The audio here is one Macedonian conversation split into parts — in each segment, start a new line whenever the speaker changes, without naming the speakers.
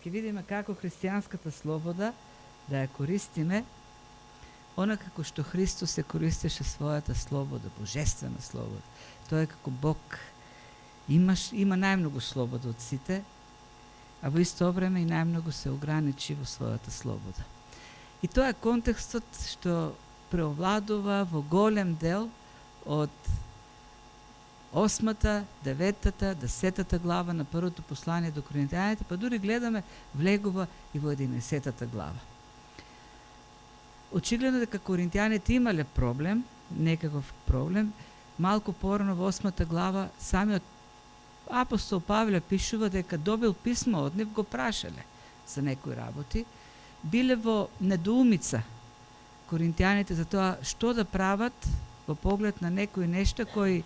ќе видиме како христијанската слобода да ја користиме онака како што Христос се користеше својата слобода, божествена слобода. Тој е како Бог. Има најмногу слобода од сите, а во исто време и најмногу се ограничи во својата слобода. И тоа е контекстот што преовладува во голем дел од 8-та, 9-та, 10-та глава на првото послание до Коринтијаните, па дури гледаме влегува и во 11-та глава. Очигледно дека коринтијаните имале проблем, некаков проблем, малку порано во 8-та глава самиот апостол Павле пишува дека добил писмо од нив, го прашале за некои работи, биле во недоумица коринтијаните за тоа што да прават во поглед на некои нешта кои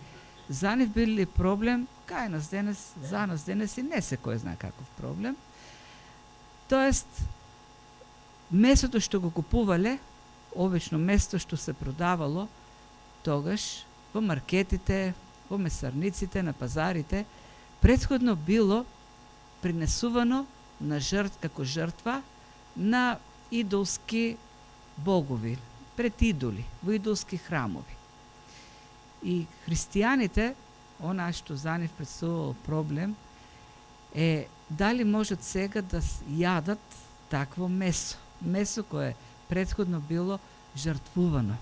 за нив били проблем, кај нас денес, за нас денес и не се кој знае каков проблем. Тоест, месото што го купувале, обично место што се продавало тогаш во маркетите, во месарниците, на пазарите, претходно било принесувано на како жртва на идолски богови, пред идоли, во идолски храмови. И христијаните, она што за нив представувало проблем, е дали можат сега да јадат такво месо. Месо кое претходно било жртвувано,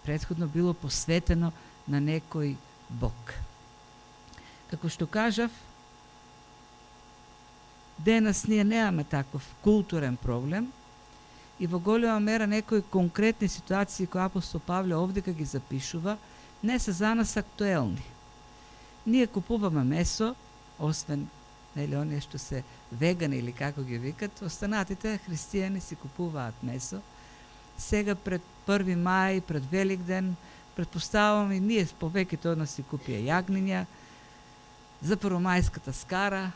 претходно било посветено на некој Бог. Како што кажав, денес ние немаме таков културен проблем и во голема мера некои конкретни ситуации кои апостол Павле овдека ги запишува, не се за нас актуелни. Ние купуваме месо, освен оние што се вегани или како ги викат, останатите христијани си купуваат месо. Сега пред 1 мај, пред Великден, предпоставам и ние повеќето од нас си купија јагниња, за првомајската скара,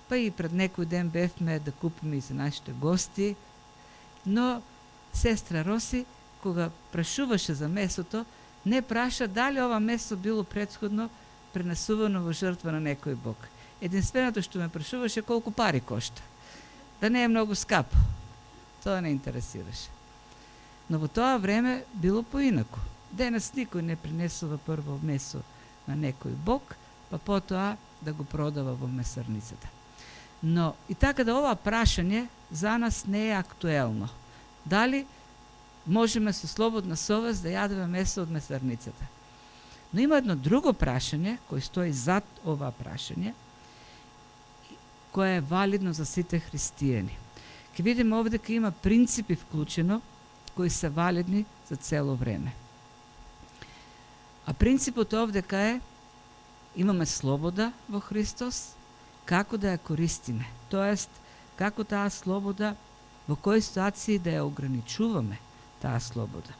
па и пред некој ден бевме да купиме и за нашите гости. Но сестра Роси, кога прашуваше за месото, не праша дали ова месо било претходно пренесувано во жртва на некој Бог. Единственото што ме прашуваше колку пари кошта. Да не е многу скапо. Тоа не интересираше. Но во тоа време било поинаку. Денес никој не принесува прво месо на некој Бог, па потоа да го продава во месарницата. Но и така да ова прашање за нас не е актуелно. Дали можеме со слободна совест да јадеме месо од месарницата? Но има едно друго прашање, кој стои зад ова прашање, кое е валидно за сите христијани. Ке видиме овде дека има принципи вклучено, кои се валидни за цело време. А принципот овдека е, имаме слобода во Христос, како да ја користиме. Тоест, како таа слобода, во кои ситуации да ја ограничуваме таа слобода.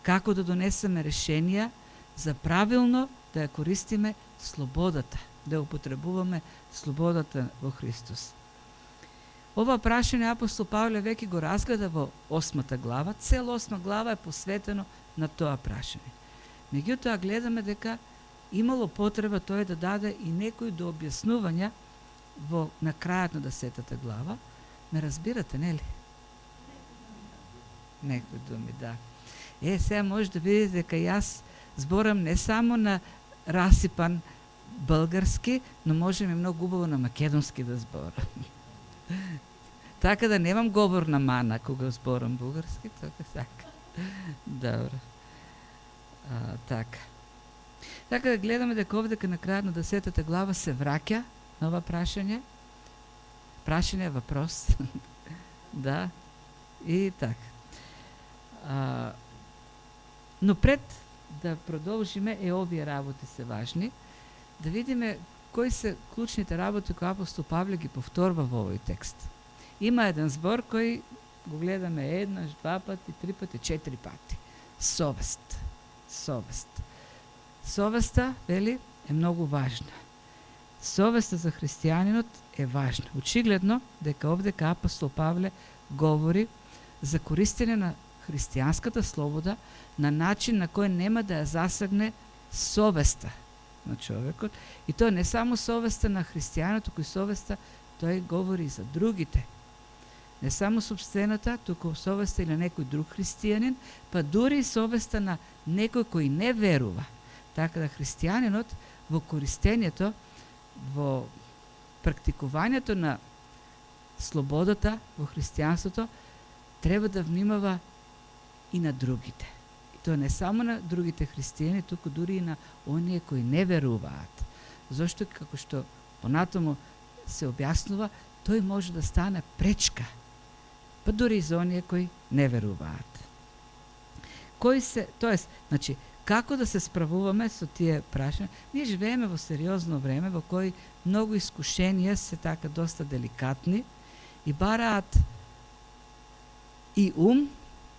Како да донесеме решенија за правилно да ја користиме слободата, да ја употребуваме слободата во Христос. Ова прашање апостол Павле веќе го разгледа во 8 глава, цела 8 глава е посветено на тоа прашање. Меѓутоа гледаме дека имало потреба тој да даде и некои до објаснувања на крајот на 10 глава. Ме разбирате, нели? Некои думи, да. Сега може да видите дека јас зборам не само на расипан български, но можем и многу убаво на македонски да зборам. Така да немам говорна мана кога зборам бугарски, така. Добро. Така. Така да гледаме дека овдека на крајот на 10 глава се враќа на ова прашање. Прашање е въпрос. Да. И така. Но пред да продолжиме, овие работи се важни, да видиме кои се клучните работи кои апостол Павле ги повторва во овој текст. Има еден збор кој го гледаме еднаш, 2 пати, 3 пати, 4 пати. Совест. Совест. Совеста, вели, е многу важна. Совеста за христијанинот е важна. Очигледно дека овдека апостол Павле говори за користење на христијанската слобода на начин на кој нема да ја засегне совеста на човекот. И тоа не само совеста на христијаното, кој совеста тој говори и за другите Не само собствената, туку совеста или на некој друг христијанин, па дури и совеста на некој кој не верува. Така да христијанинот во користењето, во практикувањето на слободата во христијанството треба да внимава и на другите. И тоа не само на другите христијани, туку дури и на оние кои не веруваат. Зошто, како што понатаму се објаснува, тој може да стане пречка, па дури и за оние кои не веруваат. Тоест, значи, како да се справуваме со тие прашања? Ние живееме во сериозно време во кој многу искушенија се така доста деликатни и бараат и ум,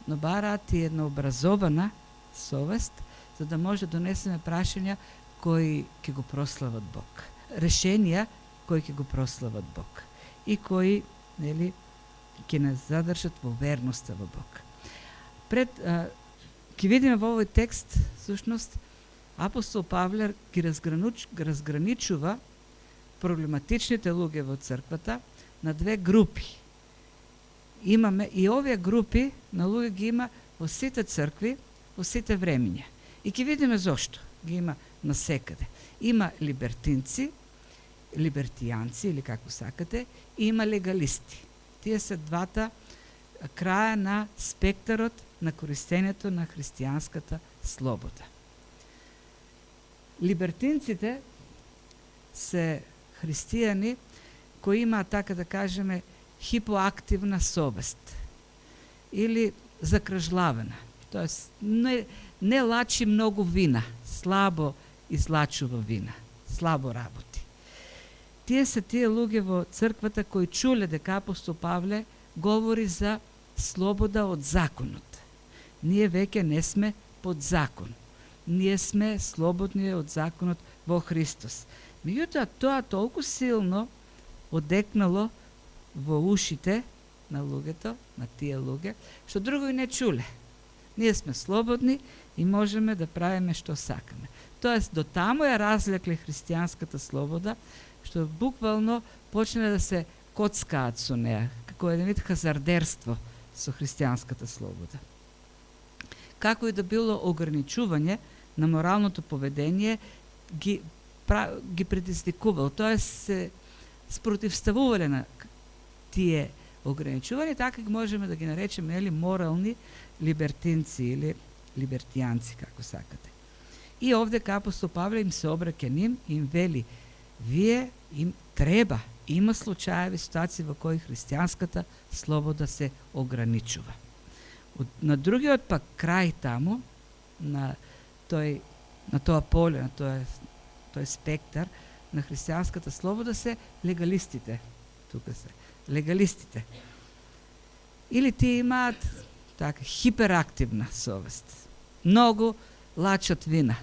но бараат и една образована совест, за да може да донесеме прашања кои ќе го прослават Бог. Решенија кои ќе го прослават Бог и кои, нели, ќе не задржат во верноста во Бог. Ќе видиме во овој текст, всушност, апостол Павле ги разграничува проблематичните луѓе во црквата на две групи. Имаме и овие групи на луѓе ги има во сите цркви, во сите времиња. И ќе видиме зошто ги има насекаде. Има либертинци, либертијанци или како сакате, и има легалисти. Тие се двата краја на спектарот на користењето на христијанската слобода. Либертинците се христијани кои имаат, така да кажеме, хипоактивна совест или закржлавена. Тоест, не лачи многу вина, слабо излачува вина, слабо работи. Тие се тие луѓе во црквата кои чуле дека апостол Павле говори за слобода од законот. Ние веќе не сме под закон. Ние сме слободни од законот во Христос. Меѓутоа, тоа толку силно одекнало во ушите на луѓето, на тие луѓе, што друго и не чуле. Ние сме слободни и можеме да правиме што сакаме. Тоест, до таму ја разлекле христијанската слобода, што буквално почнале да се коцкаат со неа, како еден вид хазардерство со христијанската слобода. Како и да било ограничување на моралното поведение ги предизвикувал, т.е. се спротивставувале на тие ограничувања, така можеме да ги наречеме морални либертинци или либертијанци, како сакате. И овде апостол Павле им се обраќа ним и им вели: вие им треба, има случаеви, ситуации во кои христијанската слобода се ограничува. На другиот пак крај таму, на тоа поле, на тој спектар на христијанската слобода се легалистите. Тука се легалистите. Или тие имаат така хиперактивна совест. Многу лачат вина.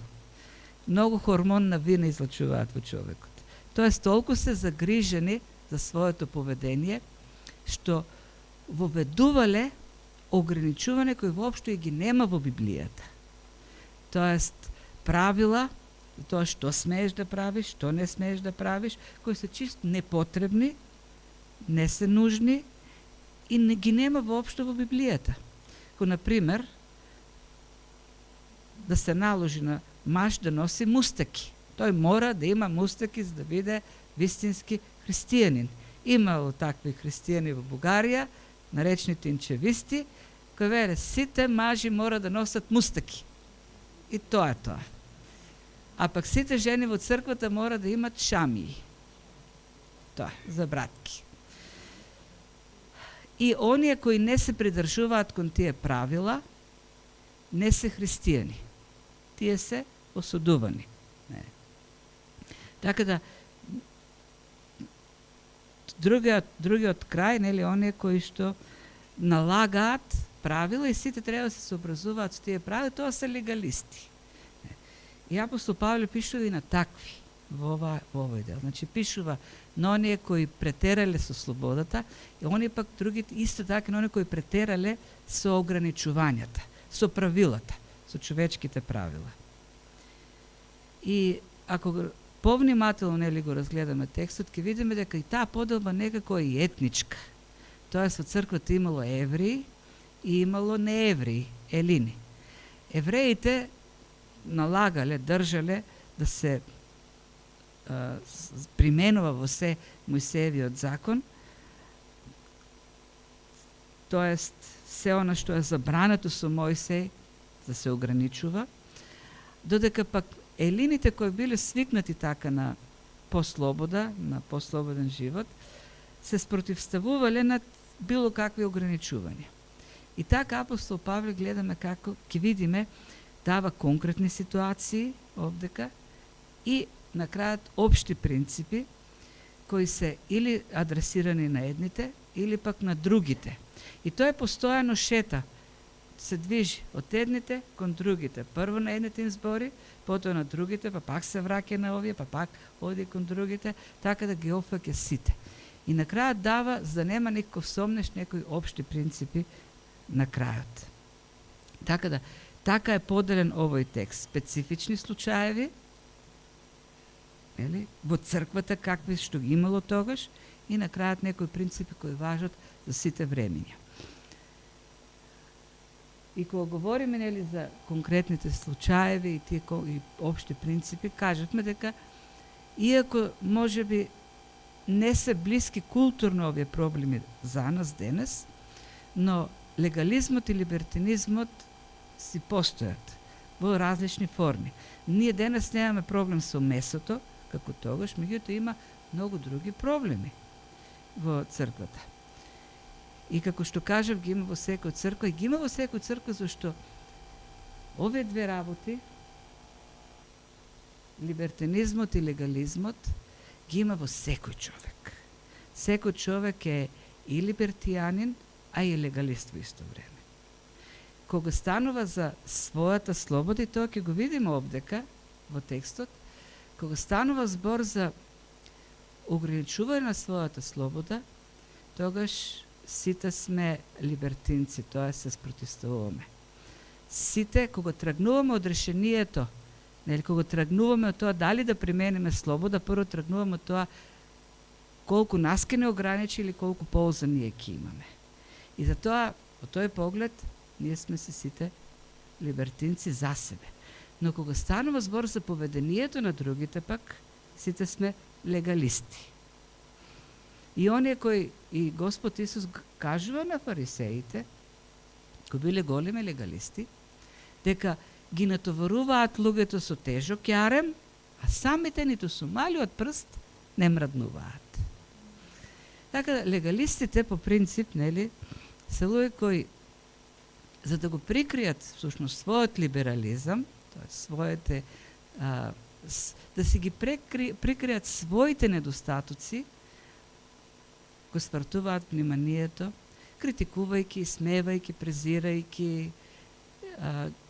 Многу хормонна вина излачуваат во човекот. Тоест, толку се загрижени за своето поведение, што воведувале ограничување кои воопшто и ги нема во Библијата. Тоест, правила за тоа што смееш да правиш, што не смееш да правиш, кои се чисто непотребни, не се нужни и не ги нема воопшто во Библијата. Ко, например, да се наложи на маж да носи мустаки. Тој мора да има мустаки за да биде вистински христијанин. Имало такви христијани во Бугарија, наречните инчевисти, кои веле сите мажи мора да носат мустаки. И тоа е тоа. А пак сите жени во црквата мора да имат шамии. Тоа, за братки. И оние кои не се придржуваат кон тие правила, не се христијани. Тие се осудувани. Не. Така да, другиот крај, нели, оние кои што налагаат правила и сите треба да се сообразуваат со тие правила, тоа се легалисти. И апостол Павле пишува и на такви во овој дел. Значи, пишува на оние кои претерале со слободата и оние пак другите исто така на оние кои претерале со ограничувањата, со правилата, со човечките правила. И ако повнимателно нели го разгледаме текстот, ќе видиме дека и таа поделба некако е и етничка. Тоест во црквата имало евреи и имало неевреи, елини. Евреите налагале, држале да се применува во се Мојсеевиот закон, тоест се она што е забрането со Мојсеј да се ограничува, додека пак елините кои биле свикнати така на послобода, на послободен живот, се спротивставувале на било какви ограничувања. И така апостол Павле гледаме како ќе видиме дава конкретни ситуации овдека и на крајот општи принципи кои се или адресирани на едните или пак на другите. И тоа е постојано шета, се движи од едните кон другите. Прво на едните им збори, потоа на другите, па пак се враќа на овие, па пак оди кон другите, така да ги опфаќа сите. И на крајот дава, за да нема никаков сомнеш, некои општи принципи на крајот. Така да, така е поделен овој текст. Специфични случаеви, во црквата какви што ги имало тогаш, и на крајот некои принципи кои важат за сите времиња. И кога говориме за конкретните случаеви и тие и општи принципи, кажавме дека иако можеби не се блиски културно овие проблеми за нас денес, но легализмот и либертинизмот си постојат во различни форми. Ние денес немаме проблем со месото, како тогаш, меѓутоа има многу други проблеми во црквата. И како што кажав, ги има во секој црква, и ги има во секој црква зашто овие две работи, либертинизмот и легализмот, ги има во секој човек. Секој човек е и либертијанин, а и легалист во исто време. Кога станува за својата слобода, и тоа ќе го видиме овдека во текстот, кога станува збор за ограничување на својата слобода, тогаш сите сме либертинци, тоа се спротивставуваме. Сите, кога тргнуваме од решението, нели, кога тргнуваме од тоа дали да примениме слобода, прво тргнуваме од тоа колку нас ке не ограничи или колку полза ние ќе имаме. И затоа, во тој поглед, ние сме се сите либертинци за себе. Но кога станува збор за поведението на другите, пак сите сме легалисти. И оние кои и Господ Исус кажува на фарисеите, кои биле големи легалисти, дека ги натоваруваат луѓето со тежок јарем, а самите ниту со малиот прст не мрднуваат. Така легалистите по принцип, нели, се луѓе кои за да го прикријат всушност својот либерализам, тоа своите да си ги прикријат своите недостатоци, го свртуваат вниманието, критикувајќи, смевајќи, презирајќи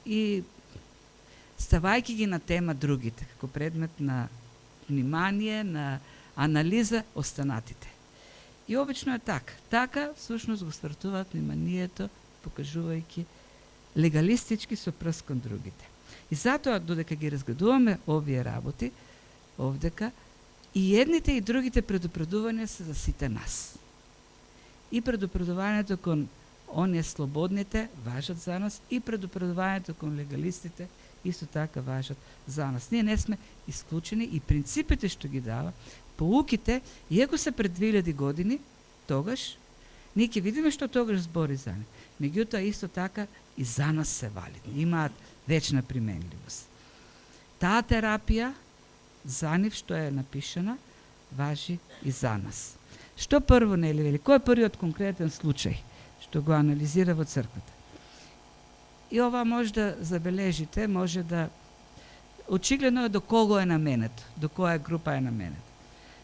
и ставајќи ги на тема другите, како предмет на внимание, на анализа останатите. И обично е така. Така, всушност, го свртуваат вниманието, покажувајќи легалистички со прст кон другите. И затоа, додека ги разгледуваме овие работи, овдека, и едните и другите предупредувања се за сите нас. И предупредувањето кон оние слободните важат за нас, и предупредувањето кон легалистите исто така важат за нас. Ние не сме исклучени и принципите што ги дава, поуките, иако се пред 2000 години, тогаш, ние ќе видиме што тогаш збори за не. Меѓутоа, исто така и за нас се валидни, имаат вечна применливост. Таа терапија за нив што е напишана, важи и за нас. Што прво, нели, вели, кој е првиот конкретен случај што го анализира во црквата? И ова може да забележите, може да очигледно е до кого е наменето, до која група е наменето.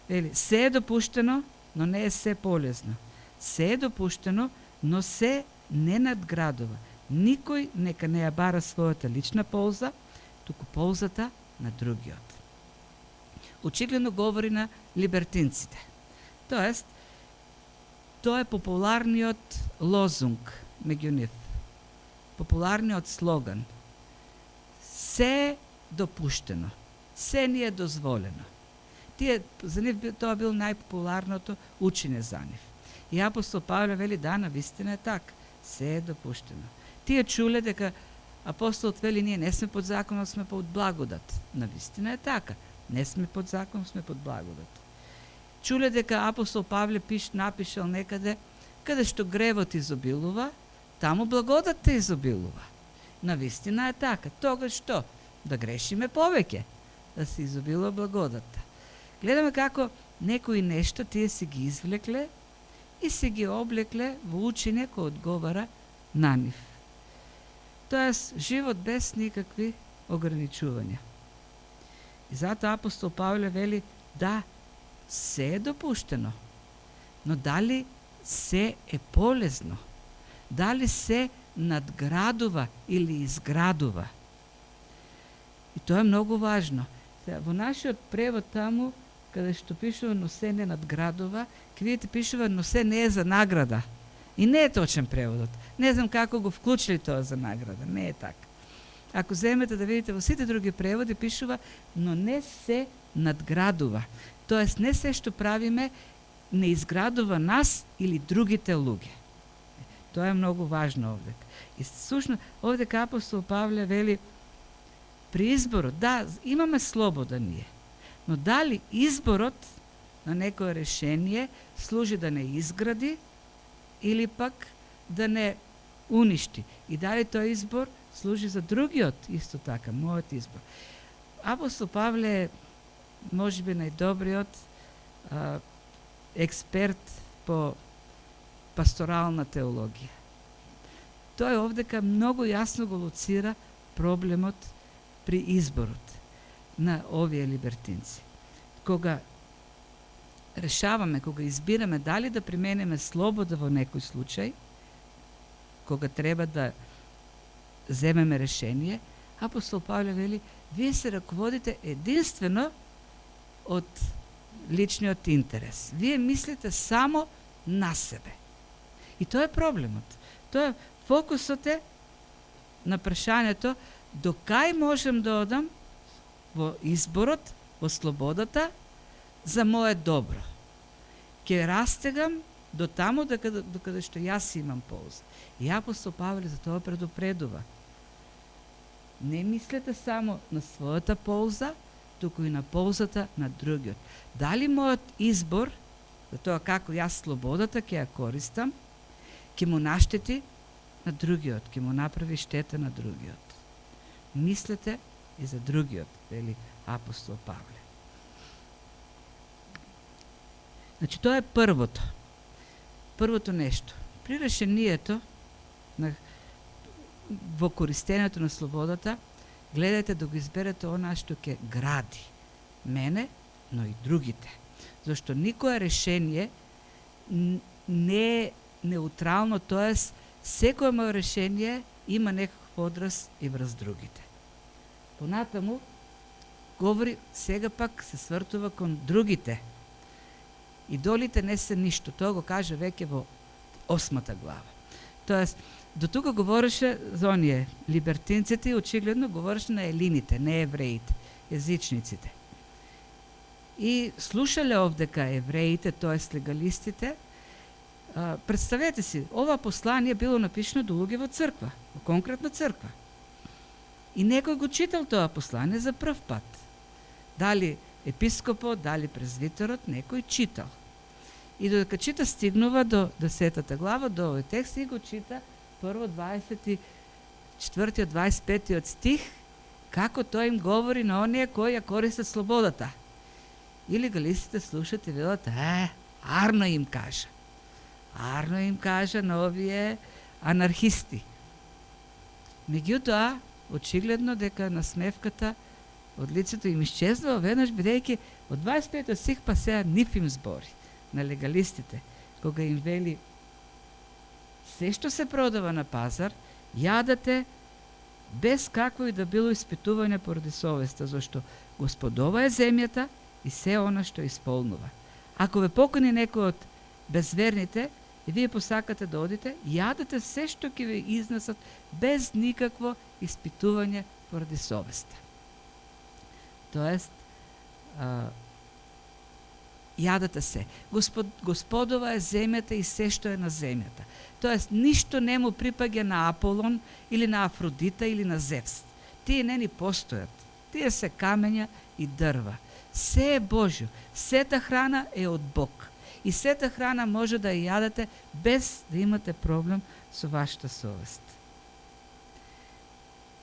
Вели, се е допуштено, но не е се полезно. Се е допуштено, но се не надградува. Никој нека не ја бара својата лична полза, туку ползата на другиот. Очигледно говори на либертинците. Тоест, тоа е популарниот лозунг меѓу нив. Популарниот слоган. Се е допуштено. Се ни е дозволено. За нив тоа бил најпопуларното учење за нив. И апостол Павле вели да, навистина е така. Се е допуштено. Тие чуле дека апостолот вели ние не сме под законот, сме под благодат. Навистина е така. Не сме под закон, сме под благодат. Чуле дека апостол Павле напишал некаде каде што гревот изобилува, таму благодатта изобилува. Навистина е така. Тогаш што? Да грешиме повеќе, да се изобилува благодатта. Гледаме како некои нешта тие се ги извлекле и се ги облекле во учење кој одговара на нив. Тоест, живот без никакви ограничувања. И затоа апостол Павле вели, да, се е допуштено, но дали се е полезно? Дали се надградува или изградува? И тоа е многу важно. Во нашиот превод таму, каде што пишува но се не надградува, ке видите пишува но се не е за награда. И не е точен преводот. Не знам како го вклучили тоа за награда. Не е така. Ако земете да видите во сите други преводи, пишува но не се надградува. Тоест не се што правиме не изградува нас или другите луѓе. Тоа е многу важно овде. И сушно овде апостол Павле вели при изборот, да, имаме слобода ние, но дали изборот на некое решение служи да не изгради или пак да не уништи. И дали тој избор служи за другиот, исто така, мојот избор. Апостол Павле е можеби најдобриот експерт по пасторална теологија. Тој овдека многу јасно го лоцира проблемот при изборот на овие либертинци. Кога решаваме, кога избираме дали да применеме слобода во некој случај, кога треба да земеме решение, апостол Павле вели, вие се раководите единствено од личниот интерес. Вие мислите само на себе. И тоа е проблемот. Тоа е фокусот е на прашањето до кај можем да одам во изборот, во слободата, за моје добро. Ке растегам до таму докаде што јас имам полза. И апостол Павле за тоа предупредува. Не мислете само на својата полза, туку и на ползата на другиот. Дали мојот избор, за тоа како јас слободата ќе ја користам, ќе му наштети на другиот, ќе му направи штета на другиот. Мислете и за другиот, вели апостол Павле. Значи, тоа е првото. Првото нешто. При решението во користењето на слободата, гледајте да го изберете она што ќе гради мене, но и другите. Зашто никое решение не е неутрално, тоест секое моје решение има некаков одраз и врз другите. Понатаму говори, сега пак се свртува кон другите. Идолите не се ништо. Тоа го каже веќе во 8 глава. Тоест, до тука говореше за оние либертинците и очигледно говореше на елините, не евреите, езичниците. И слушале овдека евреите, тоест легалистите. Представете си, ова послание било напишано до луѓе во црква, во конкретна црква. И некој го читал тоа послание за прв пат. Дали епископот, дали презвитерот, некој читал. И додека чита стигнува до 10 глава, до овој текст и го чита прво 24 25 стих, како тој им говори на оние кои ја користат слободата. И легалистите слушат и велат, арно им кажа. Арно им кажа на овие анархисти. Меѓутоа, очигледно дека насмевката од лицето им исчезнува веднаш, бидејќи од 25 стих па сега нив им збори на легалистите, кога им вели се што се продава на пазар, јадете без какво и да било испитување поради совеста, зашто Господова е земјата и се она што исполнува. Ако ве покани некој од безверните и вие посакате да одите, јадете се што ќе ве изнесат без никакво испитување поради совеста. Тоест, јадете се. Господова е земјата и се што е на земјата. Тоест, ништо не му припаѓа на Аполон или на Афродита или на Зевс. Тие не ни постојат. Тие се камења и дрва. Се е Божјо. Сета храна е од Бог. И сета храна може да ја јадете без да имате проблем со вашата совест.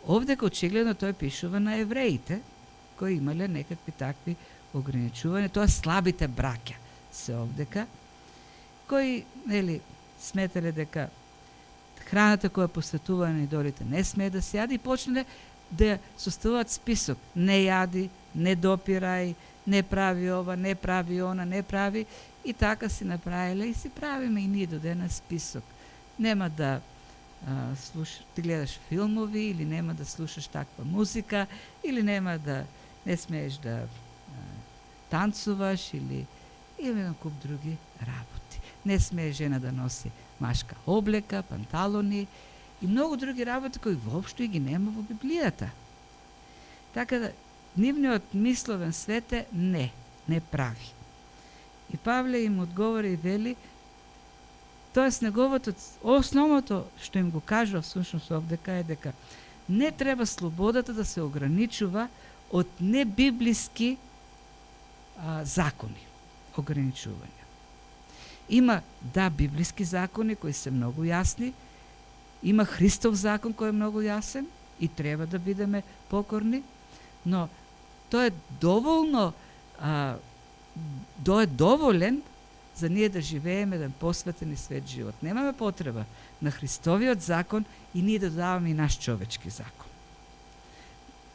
Овдека очигледно тој пишува на евреите, кои имале некакви такви ограничувања, тоа слабите браќа се овдека, кои, сметале дека храната која посветува на идолите не смее да се јади и почнале да составуваат список. Не јади, не допирај, не прави ова, не прави она, не прави. И така си направиле и си правиме и ние до денес список. Нема да ти гледаш филмови или нема да слушаш таква музика или нема да не смееш да танцуваш или еден куп други работи. Не смее жена да носи машка облека, панталони и многу други работи кои воопшто и ги нема во Библијата. Така да нивниот мисловен свет е не прави. И Павле им одговори и вели, тоест неговото основното што им го кажува всушност овдека е дека не треба слободата да се ограничува од небиблиски закони, ограничувања. Има библиски закони кои се многу јасни, има Христов закон кој е многу јасен и треба да бидеме покорни, но тој е доволно доволен за ние да живееме еден посветен и свет живот. Немаме потреба на Христовиот закон и ние да даваме и наш човечки закон.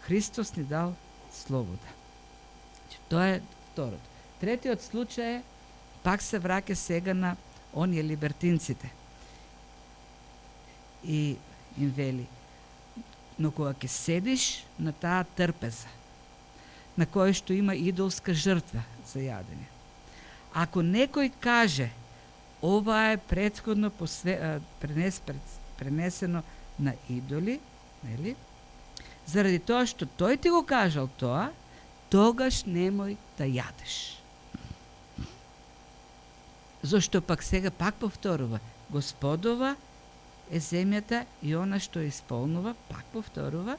Христос ни дал слобода. Тоа е второто. Третиот случај е, пак се враќа сега на оние либертинците. И им вели, но кога ќе седиш на таа трпеза, на која што има идолска жртва за јадење. Ако некој каже, ова е претходно пренесено на идоли, нели? Заради тоа што тој ти го кажал тоа, тогаш немој да јадеш. Зошто пак сега пак повторува, Господова е земјата и она што исполнува, пак повторува,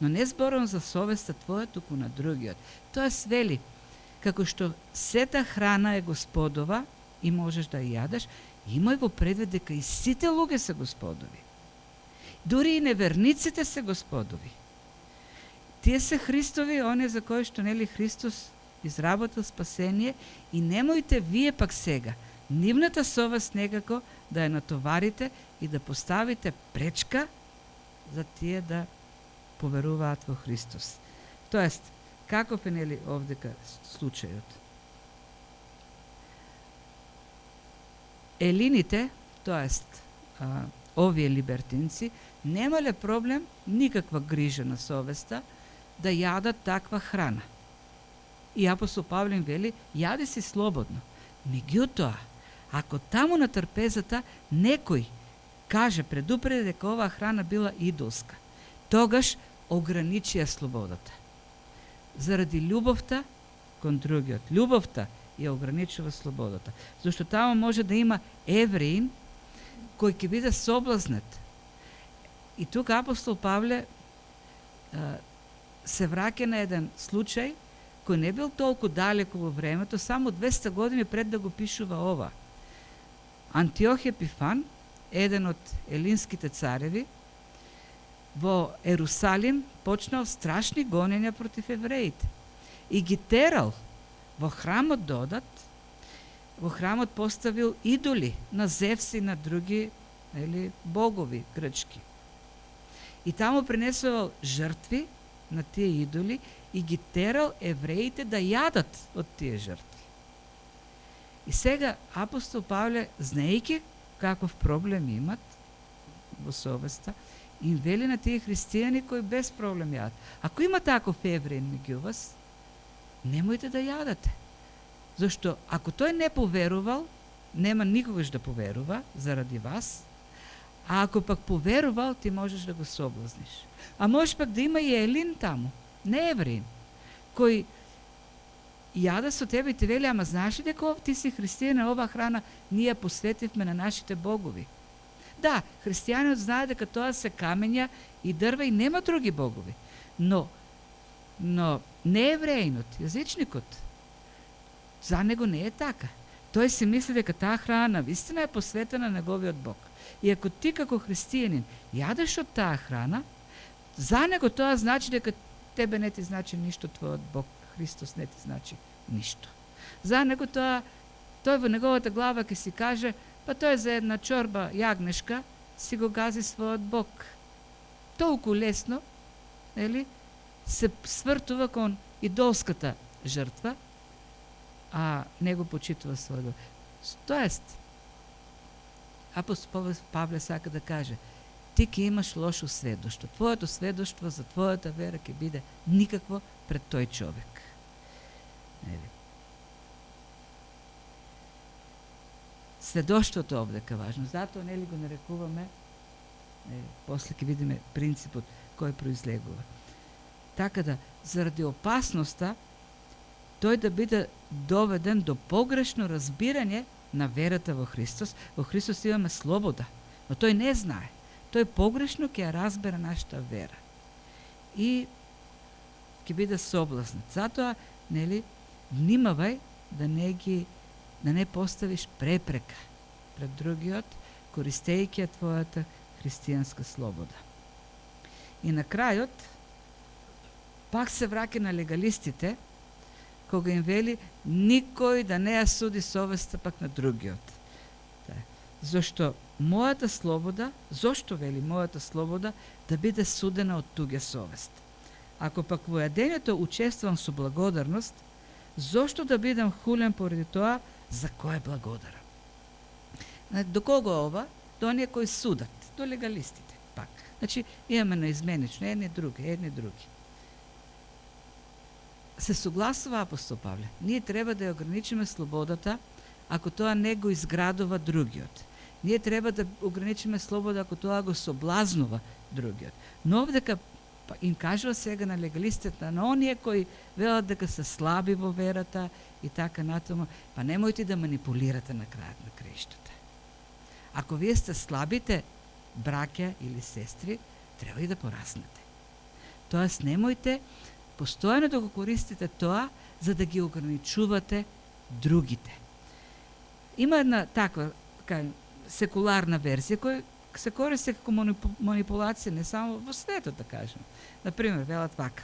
но не зборам за совеста твоја, туку на другиот. Тоа свели, како што сета храна е Господова и можеш да ја јадеш, имај во предвид дека и сите луѓе се Господови. Дури и неверниците се Господови. Тие се Христови, оние за кои што нели Христос изработил спасение и немојте вие пак сега нивната совест некако да ја натоварите и да поставите пречка за тие да поверуваат во Христос. Тоест, каков е нели овдека случајот? Елините, тоест овие либертинци, немале проблем, никаква грижа на совеста, да јадат таква храна. И апостол Павле им вели, јади си слободно. Меѓутоа, ако таму на трпезата некој каже, предупреди дека оваа храна била идолска, тогаш ограничија слободата. Заради љубовта кон другиот. Љубовта ја ограничува слободата. Зашто таму може да има евреин кој ќе биде соблазнет. И тука апостол Павле се враќа на еден случај кој не бил толку далеко во времето, само 200 години пред да го пишува ова. Антиох Епифан, еден од елинските цареви, во Ерусалим почнал страшни гонења против евреите и ги терал во храмот додат. Во храмот поставил идоли на Зевс и на други богови грчки. И таму принесувал жртви на тие идоли и ги терал евреите да јадат од тие жртви. И сега апостол Павле, знаејќи каков проблем имат во совеста, им вели на тие христијани кои без проблем јадат. Ако има таков евреин меѓу вас, немојте да јадате. Зашто ако тој не поверувал, нема никогаш да поверува заради вас, а ако пак поверувал, ти можеш да го соблазниш. А можеш пак да има и елин таму, не евреин, кој јаде со тебе и ти вели, ама знаеш ли дека ти си христијанин, ова храна ние посветивме на нашите богови. Да, христијанинот знае дека тоа се камења и дрва и нема други богови. Но не евреинот, јазичникот, за него не е така. Тој си мисли дека таа храна вистина е посветена на неговиот Бог. И ако ти како христијанин јадеш од таа храна, за него тоа значи дека тебе не ти значи ништо, твојот Бог Христос не ти значи ништо. За него тој во неговата глава ќе си каже, па тој за една чорба јагнешка си го гази својот Бог. Толку лесно, нели, се свртува кон идолската жртва, а не го почитува својот Бог. Тоест, апостол Павле сака да каже, ти ќе имаш лошо сведоштво. Твоето сведоштво за твојата вера ќе биде никакво пред тој човек. Нели? Сведоштвото овдека важно. Затоа нели го нарекуваме, после ќе видиме принципот кој произлегува. Така да, заради опасноста, тој да биде доведен до погрешно разбирање на верата во Христос. Во Христос имаме слобода, но тој не знае. Тој погрешно ќе ја разбере нашата вера. И ќе биде соблазнат. Затоа, нели, внимавај да не поставиш препрека пред другиот, користејќи ја твојата христијанска слобода. И на крајот, пак се враќа на легалистите, кога им вели никој да не ја суди совеста пак на другиот. Зошто мојата слобода, зошто вели мојата слобода да биде судена од туѓа совест? Ако пак во јадењето учествувам со благодарност, зошто да бидам хулен поради тоа за кој благодарам? До кого ова? До оние кои судат, до легалистите пак. Значи, имаме наизменично едни други. Се согласува апостол Павле. Ние треба да ја ограничиме слободата ако тоа не го изградува другиот. Ние треба да ограничиме слобода ако тоа го соблазнува другиот. Но овдека им кажува сега на легалистите, на оние кои велат дека се слаби во верата и така натаму, па немојте да манипулирате на крајот на краиштата. Ако вие сте слабите браќа или сестри, треба и да пораснете. Тоест немојте постојано да го користите тоа за да ги ограничувате другите. Има една таква секуларна верзија која се користи како манипулација не само во светот, да кажем. Например, велат вака.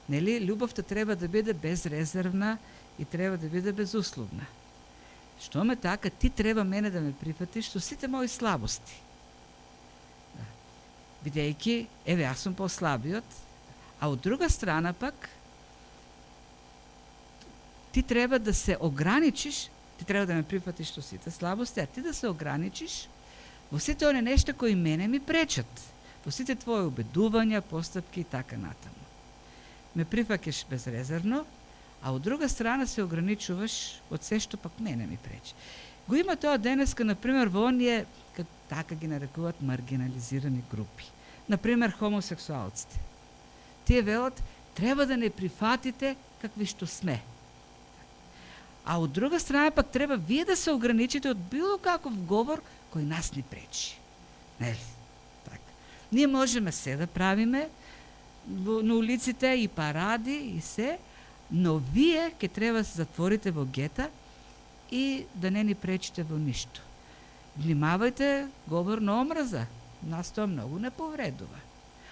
Нели, љубовта треба да биде безрезервна и треба да биде безусловна. Што ме така, ти треба мене да ме прифатиш со сите мои слабости. Бидејќи, еве, јас сум послабиот, а од друга страна пак, ти треба да се ограничиш, ти треба да ме прифатиш со сите слабости, а ти да се ограничиш во сите оние нешта кои мене ми пречат, во сите твои убедувања, постапки и така натаму. Ме прифаќаш безрезервно, а од друга страна се ограничуваш од се што пак мене ми пречи. Го има тоа денеска, например, во оние, така ги нарекуваат, маргинализирани групи. Например, хомосексуалците. Тие велат, треба да не прифатите какви што сме. А од друга страна пак треба вие да се ограничите од било каков говор кој нас ни пречи. Нели? Така. Ние можеме се да правиме на улиците и паради и се, но вие ќе треба да се затворите во гета и да не ни пречите во ништо. Внимавајте говор на омраза. Нас тоа многу не повредува.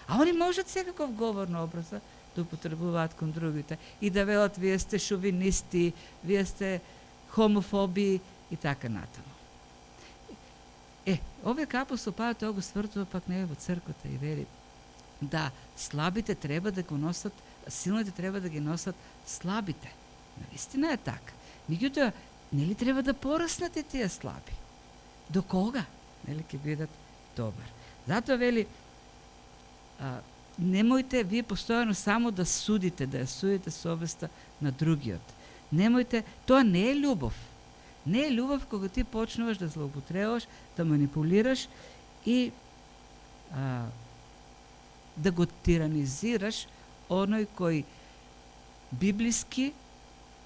А они можат секаков говор на омраза да употребуваат кон другите и да велат вие сте шовинисти, вие сте хомофоби и така натаму. Овие апостол Павле тоа го свртува пак не во црквата и вели да, слабите треба да го носат, силните треба да ги носат слабите. Наистина е така. Меѓутоа, нели треба да пораснат тие слаби? До кога? Нели ќе бидат добар. Затоа вели, немојте вие постојано само да судите, да ја судите совеста на другиот. Немојте, тоа не е љубов. Не е љубов кога ти почнуваш да злоупотребуваш, да манипулираш и да го тиранизираш оној кој библиски,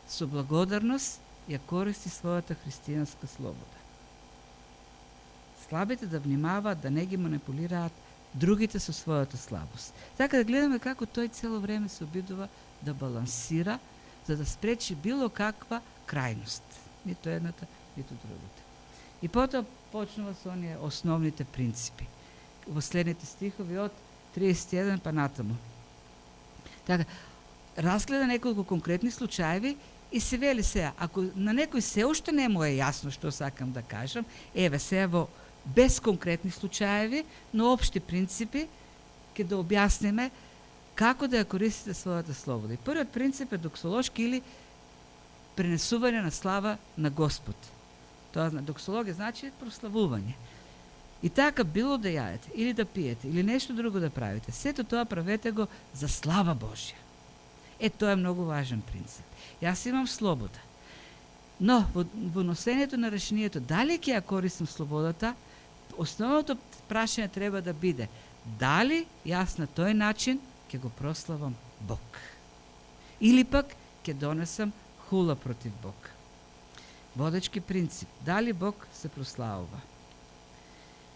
со благодарност, ја користи својата христијанска слобода. Слабите да внимаваат да не ги манипулираат другите со својата слабост. Така да гледаме како тој цело време се обидува да балансира, за да спречи било каква крајност. Нито едната, нито другата. И потоа почнува со оние основните принципи. Во следните стихови од 31 па натаму. Така, разгледа неколку конкретни случаеви и се вели сега, ако на некој се уште не му е јасно што сакам да кажам, еве сега во без конкретни случаеви, но општи принципи, ќе да објасниме како да ја користите својата слобода. И првиот принцип е доксолошки или пренесување на слава на Господ. Тоа доксологија значи прославување. И така било да јадете, или да пиете, или нешто друго да правите, сето тоа правете го за слава Божја. Тоа е многу важен принцип. Јас имам слобода. Но во носењето на решението дали ќе ја користам слободата, основното прашање треба да биде дали јас на тој начин ќе го прославам Бог. Или пак ќе донесам хула против Бог. Водечки принцип. Дали Бог се прославува?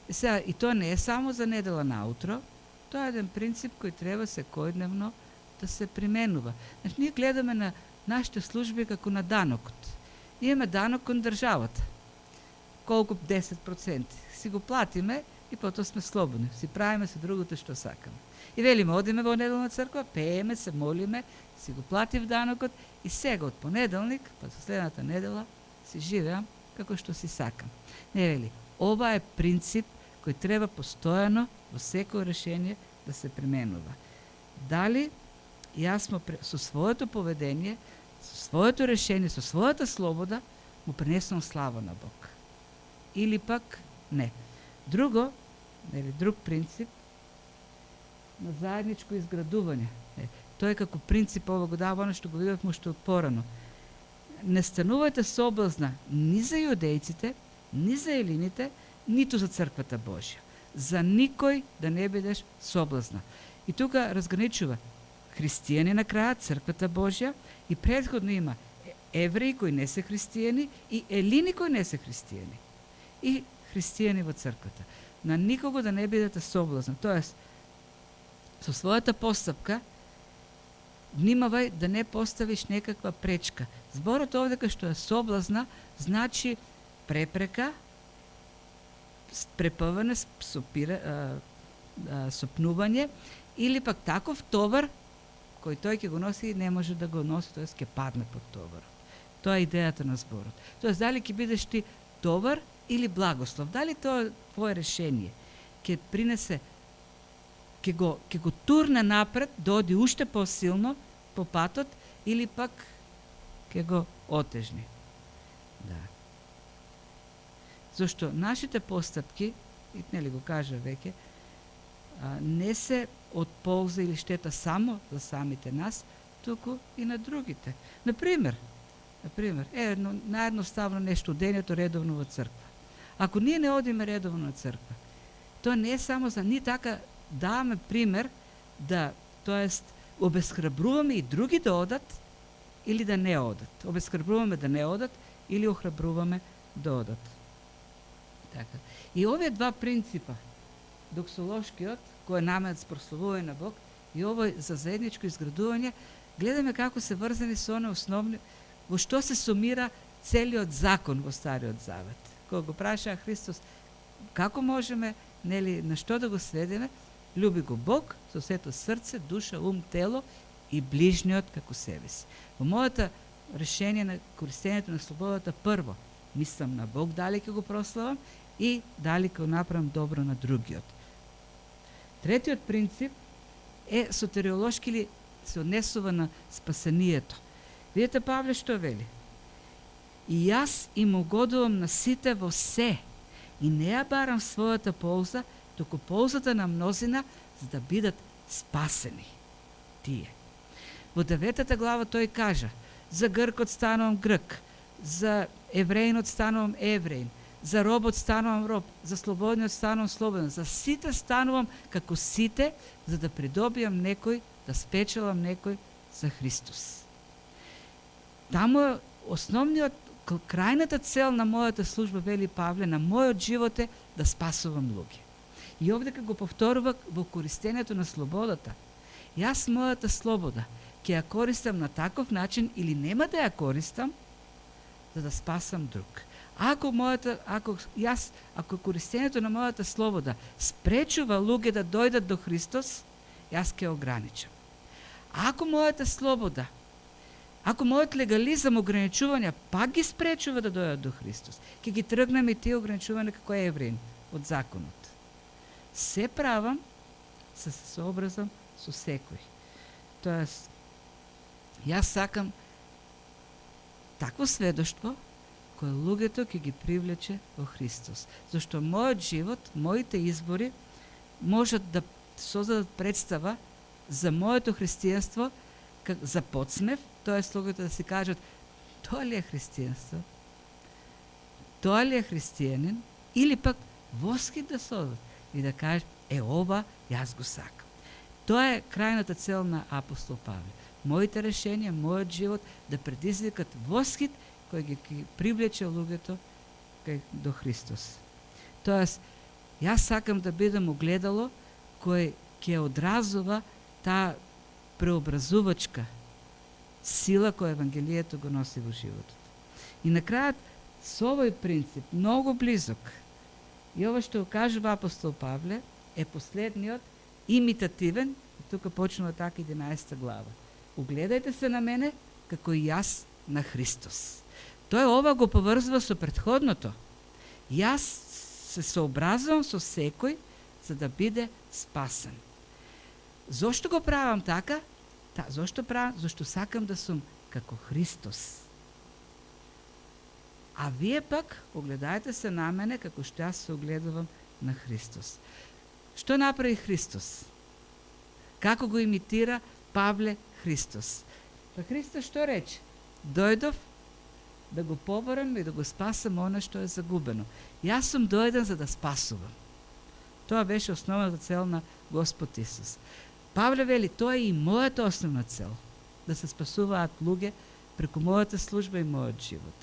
Сега, и тоа не е само за недела наутро, тоа е еден принцип кој треба секојдневно да се применува. Значи, ние гледаме на нашите служби како на данокот. Ние имаме данок кон државата. Колку? 10%. Си го платиме и потоа сме слободни. Си правиме се другото што сакаме. И велиме, одиме во неделна црква, пееме, се молиме, си го платив данокот и сега од понеделник, па со следната недела, си живеам како што си сакам. Не вели, ова е принцип кој треба постојано во секој решение да се применува. Дали јас со своето поведение, со своето решение, со својата слобода, му пренесувам слава на Бог. Или пак не. Друго, друг принцип, на заедничко изградување. Тој како принцип ова го дава оно што го видовме уште од порано. Не станувајте соблазна ни за јудејците, ни за елините, ниту за црквата Божја. За никој да не бидеш соблазна. И тука разграничува христијани на крајот, црквата Божја, и претходно има евреи кои не се христијани и елини кои не се христијани. И христијани во црквата. На никого да не бидете соблазна. Тоест, со својата постапка внимавај да не поставиш некаква пречка. Зборот овдека што е соблазна значи препрека, препъване, сопнување или пак таков товар кој тој ќе го носи и не може да го носи, тоест ќе падне под товарот. Тоа е идејата на зборот. Тоест дали ќе бидеш ти товар или благослов, дали тоа твое решение ќе принесе, ќе го турне напред, да оди уште посилно по патот или пак ќе го отежни. Да. Зошто нашите постапки, и нели го кажа веќе, не се од полза или штета само за самите нас, туку и на другите. Например, наједноставно нешто, денето редовно во црква. Ако ние не одиме редовно на црква, тоа не е само за ние така даваме пример да, тоест, обесхрабруваме и други да одат или да не одат. Обесхрабруваме да не одат или охрабруваме да одат. Така. И овие два принципа, доксолошкиот, кој е наменет за прославување на Бог, и овој за заедничко изградување, гледаме како се врзани со оне основни, во што се сумира целиот закон во Стариот Завет. Кога го прашаа Христос, како можеме, нели, на што да го сведеме, љуби го Бог со сето срце, душа, ум, тело и ближниот како себе си. Во моето решение на користењето на слободата, прво, мислам на Бог дали ќе го прославам и дали ќе го направам добро на другиот. Третиот принцип е сотериолошки или се однесува на спасението. Видете Павле што вели? И јас им угодувам на сите во се и не ја барам својата полза, туку ползата на мнозина, за да бидат спасени тие. Во 9 глава тој кажа, за гркот станувам грк, за евреинот станувам евреин, за робот станувам роб, за слободниот станувам слободен, за сите станувам како сите, за да придобијам некој, да спечелам некој за Христос. Таму е основниот, крајната цел на мојата служба, вели Павле, на мојот живот е да спасувам луѓе. И овдека го повторува во користењето на слободата. Јас мојата слобода ќе ја користам на таков начин или нема да ја користам за да спасам друг. Ако користењето на мојата слобода спречува луѓе да дојдат до Христос, јас ќе ограничам. Ако мојата слобода, ако мојот легализам, ограничувања пак ги спречува да дојдат до Христос, ќе ги тргнеме и тие ограничувања како евреин од законот. Се правам се сообразам со секој. Тоест, јас сакам такво сведоштво кое луѓето ќе ги привлече во Христос. Зашто мојот живот, моите избори можат да создадат представа за моето христијанство за подсмев, тоест луѓето да си кажат: тоа ли е христијанство? Тоа ли е христијанин? Или пак восхит да создадат и да кажат: ова јас го сакам. Тоа е крајната цел на апостол Павле. Моите решенија, мојот живот да предизвикат восхит кој ги привлече луѓето до Христос. Тоест, јас сакам да бидам огледало кој ќе одразува таа преобразувачка сила која Евангелието го носи во животот. И на крајот, со овој принцип, многу близок, и ова што кажува апостол Павле, е последниот, имитативен, и тука почнува така 11 глава. Угледајте се на мене, како и јас на Христос. Тој ова го поврзува со претходното. Јас се сообразувам со секој за да биде спасен. Зошто го правам така? Зошто правам? Зошто сакам да сум како Христос. А вие пак огледајте се на мене како што јас се огледувам на Христос. Што направи Христос? Како го имитира Павле Христос? Па Христос што рече? Дојдов да го поборам и да го спасам она што е загубено. Јас сум дојден за да спасувам. Тоа беше основната цел на Господ Исус. Павле вели, тоа е и мојата основна цел, да се спасуваат луѓе преку мојата служба и мојот живот.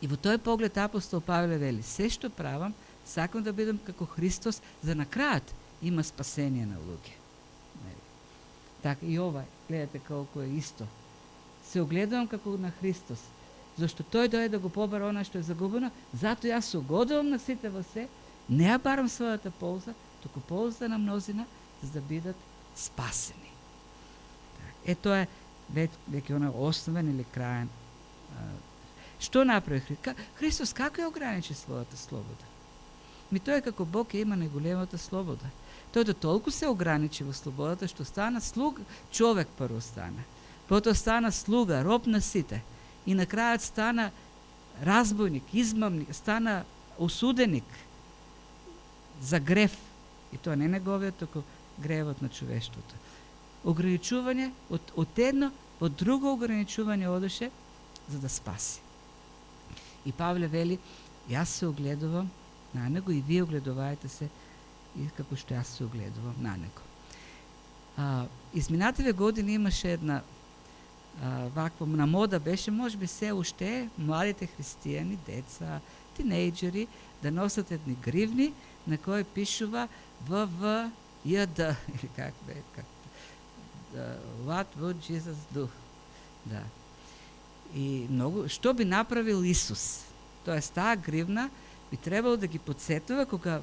И во тој поглед апостол Павле вели, се што правам, сакам да бидам како Христос, за на крајот има спасение на луѓе. Така и ова, гледате колку е исто. Се огледувам како на Христос, зашто тој дојде да го побара она што е загубено, затоа јас се угодувам на сите во се, не ја барам својата полза, туку полза на мнозина, за да бидат спасени. Тоа е веќе она основен или краен. Што направи Христос? Христос како ја ограничи својата слобода? Тој како Бог има најголемата слобода. Тој до толку се ограничи во слободата што стана слуг, човек прво стана. Потоа стана слуга, роб на сите. И на крајот стана разбойник, измамник, стана осуденик за грев. И тоа не неговиот, туку гревот на човештвото. Ограничување од едно, од друго ограничување одеше за да спаси. И Павле вели, јас се огледувам на него и вие огледувајте се и како што јас се огледувам на него. Изминативе години имаше една ваква на мода беше, можеби се уште младите христијани, деца, тинејџери да носат едни гривни на кои пишува ВВJD или как бе, What would Jesus do? Да. И многу што би направил Исус? Тоест таа гривна би требало да ги подсетува кога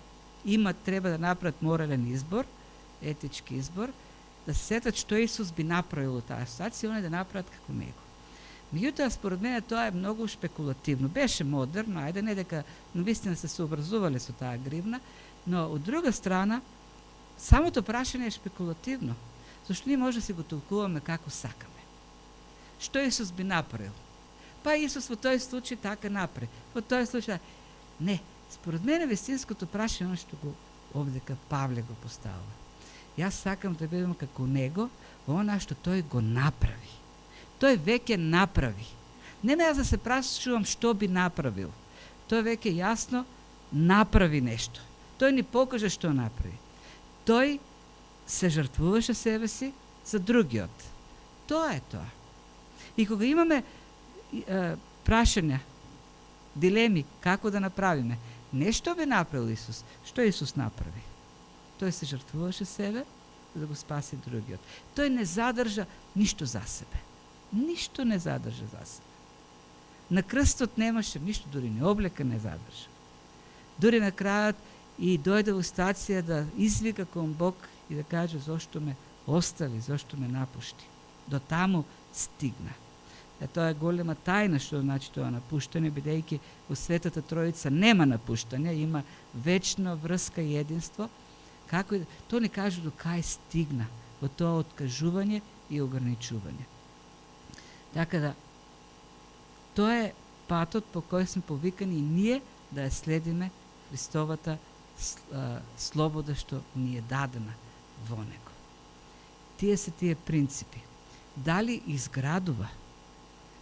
треба да направат морален избор, етички избор, да се сетат што Исус би направил од таа ситуација и они да направат како него. Меѓутоа, според мене, тоа е многу шпекулативно. Беше модерно, ајде не дека навистина се сообразувале со таа гривна, но од друга страна, самото прашање е шпекулативно, зашто ние може да си го толкуваме како сакаме. Што Исус би направил? Па Исус во тој случај така направи. Во тој случај не. Според мене вистинското прашање што го овдека Павле го поставува. Јас сакам да бидам како него во она што тој го направи. Тој веќе направи. Нема јас да се прашувам што би направил. Тој веќе јасно направи нешто. Тој ни покажа што направи. Тој се жртвуваше себе си за другиот. Тоа е тоа. И кога имаме прашања, дилеми, како да направиме, не што би направил Исус, што Исус направи? Тој се жртвуваше себе за да го спаси другиот. Тој не задржа ништо за себе. Ништо не задржа за себе. На крстот немаше ништо, дури не облека не задржа. Дури на крајот и дојде во стација да извика кон Бог и да каже зошто ме остави, зошто ме напушти. До таму стигна. Тоа е голема тајна што значи тоа напуштање, бидејќи во Светата Тројица нема напуштање, има вечна врска и единство. Како тоа ни кажа до кај стигна во тоа откажување и ограничување. Така да тоа е патот по кој сме повикани и ние да ја следиме Христовата слобода што ни е дадена во него. Тие се тие принципи. Дали изградува,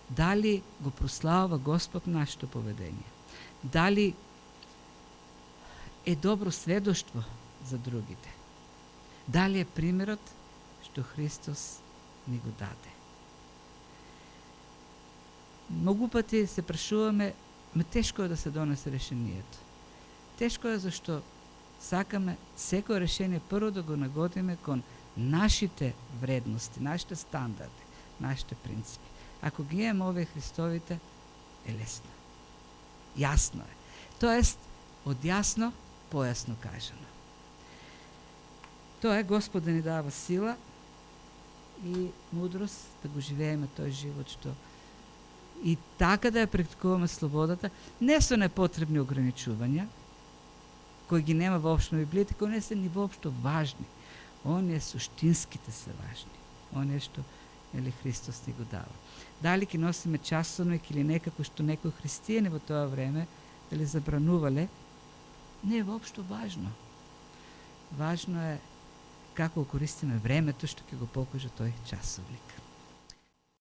дали го прославува Господ нашето поведение, дали е добро сведоштво за другите, дали е примерот што Христос ни го даде. Многу пати се прашуваме, тешко е да се донесе решението. Тешко е зашто сакаме секој решение прво да го нагодиме кон нашите вредности, нашите стандарди, нашите принципи. Ако ги имаме овие Христовите, е лесно. Јасно е. Тоест, од јасно, појасно кажано. Тоа е Господ да ни дава сила и мудрост да го живееме тој живот што и така да ја практикуваме слободата, не со непотребни ограничувања, кои ги нема воопшто во Библијата, кои не се ни воопшто важни. Оние суштинските се важни. Оние што Христос ни го дава. Дали ќе носиме часовник или некако што некои христијани во тоа време дали забранувале, не е воопшто важно. Важно е како користиме времето што ќе го покаже тој часовник.